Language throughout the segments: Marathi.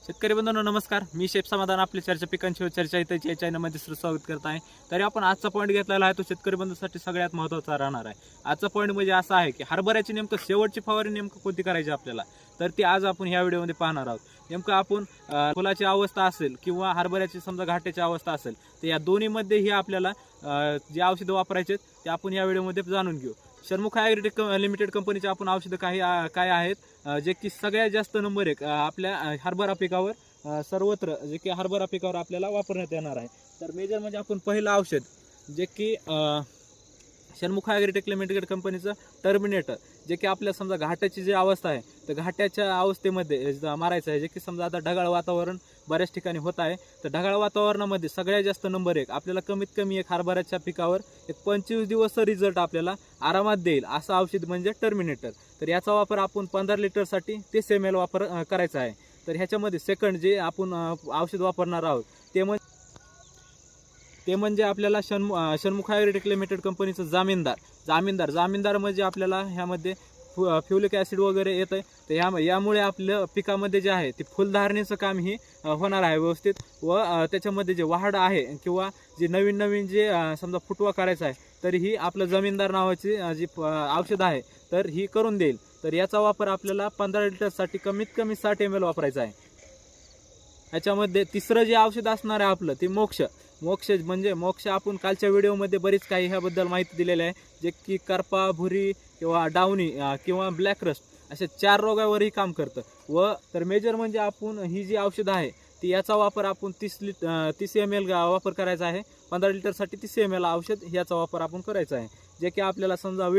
शेतकरी बंधूंनो नमस्कार. मी शेफ समाधान आपली चर्चा पिकांची चर्चा इथे या चॅनलमध्ये स्वागत करत आहे. तरी आपण आजचा पॉईंट घेतलेला आहे तो शेतकरी बंधूंसाठी सगळ्यात महत्त्वाचा राहणार आहे. आजचा पॉईंट म्हणजे असा आहे की हरभऱ्याची नेमकं शेवटची फवारणी नेमकं कोणती करायची आपल्याला, तर ती आज आपण ह्या व्हिडिओमध्ये पाहणार आहोत. नेमकं आपण फुलाची अवस्था असेल किंवा हरभऱ्याची समजा घाट्याची अवस्था असेल तर या दोन्हीमध्ये ही आपल्याला जे औषधं वापरायचे ते आपण या व्हिडिओमध्ये जाणून घेऊ. षण्मुख ॲग्रोटेक लिमिटेड कंपनीचे आपण औषधं काय आहेत जे की सगळ्यात जास्त नंबर एक आपल्या हरभरा पिकावर सर्वत्र जे की हरभरा पिकावर आपल्याला वापरण्यात येणार आहे. तर मेजर म्हणजे आपण पहिलं औषध जे की षण्मुख ॲग्रोटेक लिमिटेड कंपनीचं टर्मिनेटर, जे की आपल्या समजा घाटाची जी अवस्था आहे तर घाट्याच्या अवस्थेमध्ये मारायचं आहे. जे की समजा आता ढगाळ वातावरण बऱ्याच ठिकाणी होत आहे, तर ढगाळ वातावरणामध्ये सगळ्यात जास्त नंबर एक आपल्याला कमीत कमी एक हरभऱ्याच्या पिकावर एक 25 दिवस रिझल्ट आपल्याला आरामात देईल असं औषध म्हणजे टर्मिनेटर. तर याचा वापर आपण 15 लिटरसाठी 30 ml वापर करायचा आहे. तर ह्याच्यामध्ये सेकंड जे आपण औषध वापरणार आहोत ते म्हणजे आपल्याला षण्मुख ॲग्रोटेक लिमिटेड कंपनीचं जामीनदार म्हणजे आपल्याला ह्यामध्ये फ्युलिक ॲसिड वगैरे येतं. तर यामुळे आपल्या पिकामध्ये जे आहे ते फुलधारणेचं काम ही होणार आहे व्यवस्थित, व त्याच्यामध्ये जे वाढ आहे किंवा जे नवीन जे समजा फुटवा करायचा आहे तर ही आपलं जामीनदार नावाची जी औषध आहे तर ही करून देईल. तर याचा वापर आपल्याला 15 लिटरसाठी कमीत कमी 60 ml वापरायचा आहे. ह्याच्यामध्ये तिसरं जे औषध असणार आहे आपलं ते मोक्ष आपण कालच्या व्हिडिओमध्ये बरीच काही ह्याबद्दल माहिती दिलेली आहे, जे की करपा, भुरी किंवा डावणी किंवा ब्लॅक रस्ट अशा 4 रोगावरही काम करतं. व तर मेजर म्हणजे आपण ही जी औषध आहे ती याचा वापर आपण 30 ml वापर करायचा आहे. 15 लिटरसाठी 30 ml औषध याचा वापर आपण करायचा आहे. जे की आपल्याला समजा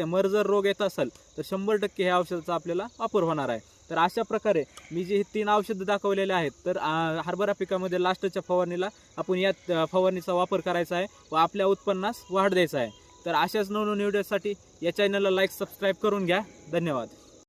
मर जर रोग येत असेल तर 100% ह्या औषधाचा आपल्याला वापर होणार आहे. तर अशा प्रकारे मी जे 3 औषधं दाखवलेले आहेत तर हरभरा पिकामध्ये लास्टच्या फवारणीला आपण या फवारणीचा वापर करायचा आहे व आपल्या उत्पन्नास वाढ द्यायचा आहे. तर अशाच नवनवीन व्हिडिओसाठी या चॅनलला लाईक सबस्क्राईब करून घ्या. धन्यवाद.